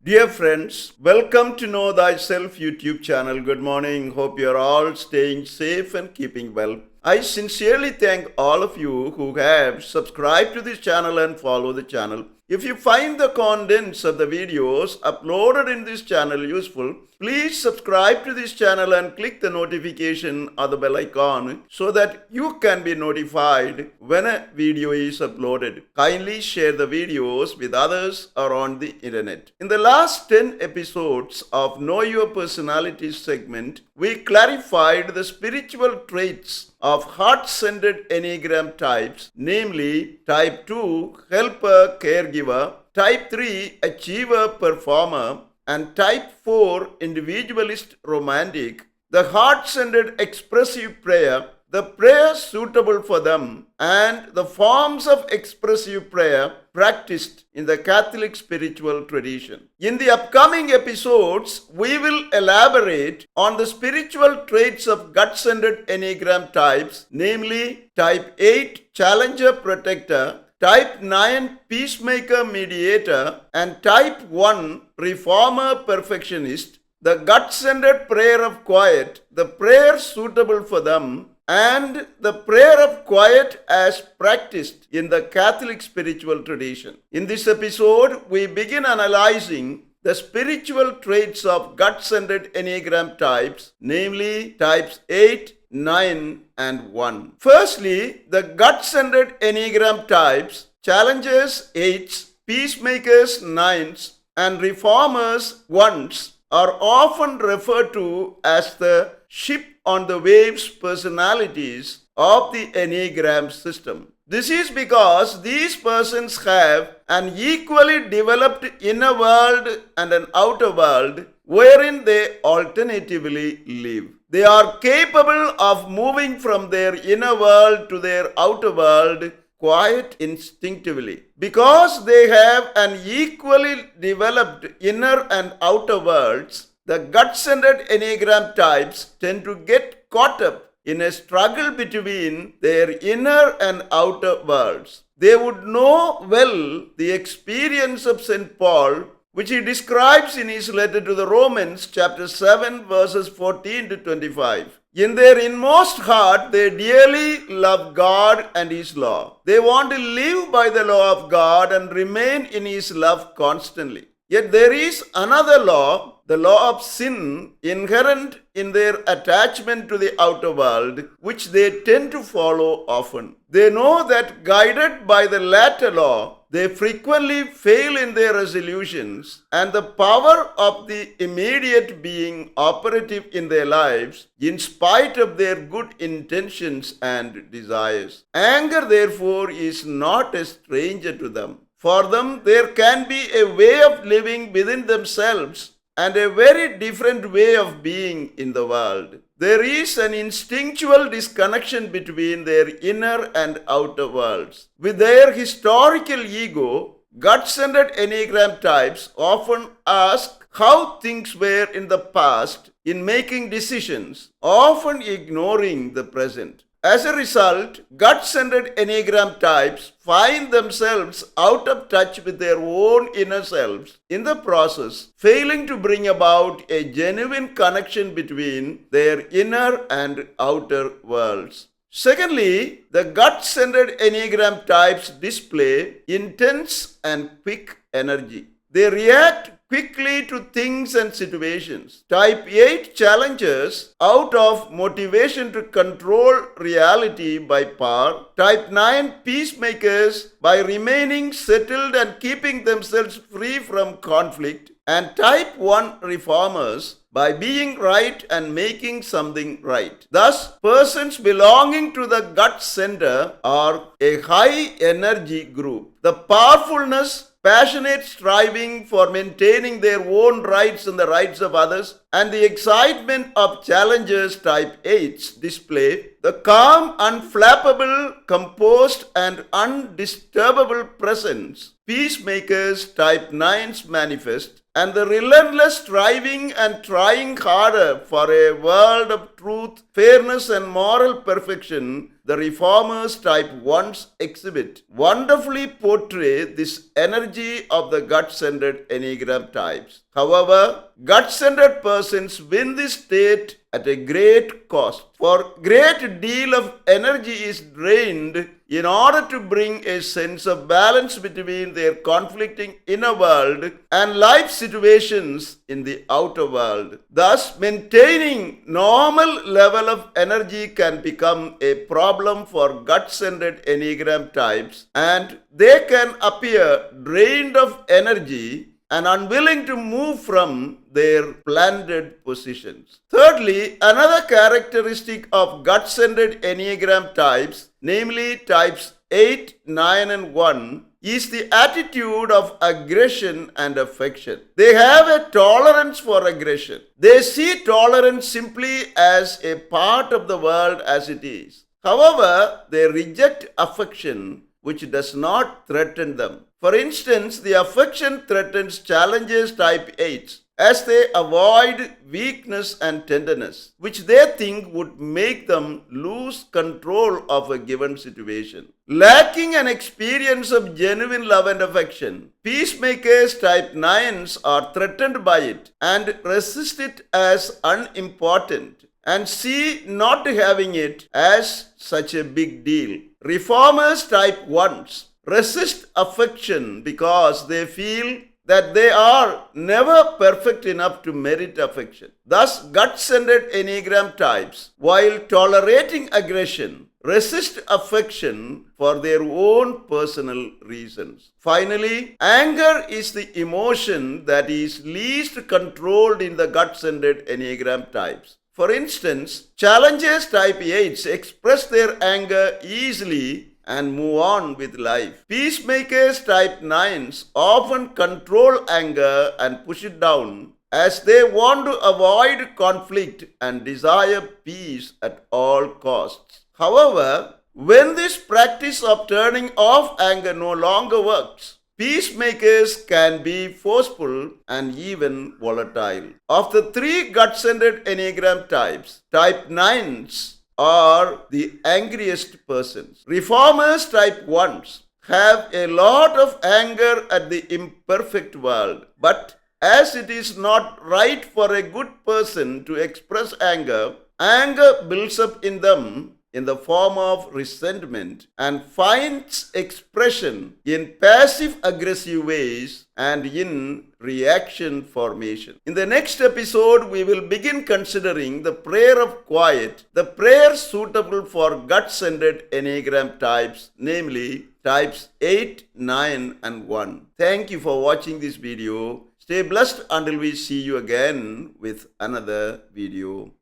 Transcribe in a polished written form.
Dear friends, welcome to Know Thyself YouTube channel. Good morning. Hope you're all staying safe and keeping well. I sincerely thank all of you who have subscribed to this channel and follow the channel. If you find the contents of the videos uploaded in this channel useful, please subscribe to this channel and click the notification or the bell icon so that you can be notified when a video is uploaded. Kindly share the videos with others around the internet. In the last 10 episodes of Know Your Personality segment, we clarified the spiritual traits of heart-centered Enneagram types, namely Type 2, helper, caregiver, Type 3, achiever, performer, and Type 4, individualist, romantic, the heart-centered expressive prayer, the prayer suitable for them, and the forms of expressive prayer practiced in the Catholic spiritual tradition. In the upcoming episodes, we will elaborate on the spiritual traits of gut-centered Enneagram types, namely Type 8, challenger, protector, Type 9, peacemaker, mediator, and Type 1, reformer, perfectionist, the gut-centered prayer of quiet, the prayer suitable for them, and the prayer of quiet as practiced in the Catholic spiritual tradition. In this episode, we begin analyzing the spiritual traits of gut-centered Enneagram types, namely types 8, 9, and 1. Firstly, the gut-centered Enneagram types, challengers 8s, peacemakers 9s, and reformers 1s, are often referred to as the ship on the waves personalities of the Enneagram system. This is because these persons have an equally developed inner world and an outer world wherein they alternatively live. They are capable of moving from their inner world to their outer world quite instinctively. Because they have an equally developed inner and outer worlds, the gut-centered Enneagram types tend to get caught up in a struggle between their inner and outer worlds. They would know well the experience of St. Paul, which he describes in his letter to the Romans, chapter 7, verses 14 to 25. In their inmost heart, they dearly love God and His law. They want to live by the law of God and remain in His love constantly. Yet there is another law, the law of sin, inherent in their attachment to the outer world, which they tend to follow often. They know that guided by the latter law, they frequently fail in their resolutions, and the power of the immediate being operative in their lives in spite of their good intentions and desires. Anger, therefore, is not a stranger to them. For them, there can be a way of living within themselves and a very different way of being in the world. There is an instinctual disconnection between their inner and outer worlds. With their historical ego, gut-centered Enneagram types often ask how things were in the past in making decisions, often ignoring the present. As a result, gut-centered Enneagram types find themselves out of touch with their own inner selves, in the process failing to bring about a genuine connection between their inner and outer worlds. Secondly, the gut-centered Enneagram types display intense and quick energy. They react quickly to things and situations. Type 8 challengers out of motivation to control reality by power. Type 9 peacemakers by remaining settled and keeping themselves free from conflict. And Type 1 reformers by being right and making something right. Thus, persons belonging to the gut center are a high energy group. The powerfulness, passionate striving for maintaining their own rights and the rights of others, and the excitement of challengers type 8s display the calm, unflappable, composed, and undisturbable presence peacemakers type 9s manifest, and the relentless striving and trying harder for a world of truth, fairness, and moral perfection the reformers type 1's exhibit wonderfully portray this energy of the gut-centered Enneagram types. However, gut-centered persons win this state at a great cost. For great deal of energy is drained in order to bring a sense of balance between their conflicting inner world and life situations in the outer world. Thus, maintaining normal level of energy can become a problem for gut-centered Enneagram types, and they can appear drained of energy and unwilling to move from their planted positions. Thirdly, another characteristic of gut-centered Enneagram types, namely types 8, 9, and 1, is the attitude of aggression and affection. They have a tolerance for aggression. They see tolerance simply as a part of the world as it is. However, they reject affection which does not threaten them. For instance, the affection threatens challenges type 8 as they avoid weakness and tenderness, which they think would make them lose control of a given situation. Lacking an experience of genuine love and affection, peacemakers type 9s are threatened by it and resist it as unimportant and see not having it as such a big deal. Reformers type 1s resist affection because they feel that they are never perfect enough to merit affection. Thus, gut-centered Enneagram types, while tolerating aggression, resist affection for their own personal reasons. Finally, anger is the emotion that is least controlled in the gut-centered Enneagram types. For instance, challengers type 8s express their anger easily and move on with life. Peacemakers type 9s often control anger and push it down as they want to avoid conflict and desire peace at all costs. However, when this practice of turning off anger no longer works, peacemakers can be forceful and even volatile. Of the three gut-centered Enneagram types, type 9s are the angriest persons. Reformers type 1s have a lot of anger at the imperfect world, but as it is not right for a good person to express anger, anger builds up in them in the form of resentment and finds expression in passive-aggressive ways and in reaction formation. In the next episode, we will begin considering the prayer of quiet, the prayer suitable for gut-centered Enneagram types, namely types 8, 9, and 1. Thank you for watching this video. Stay blessed until we see you again with another video.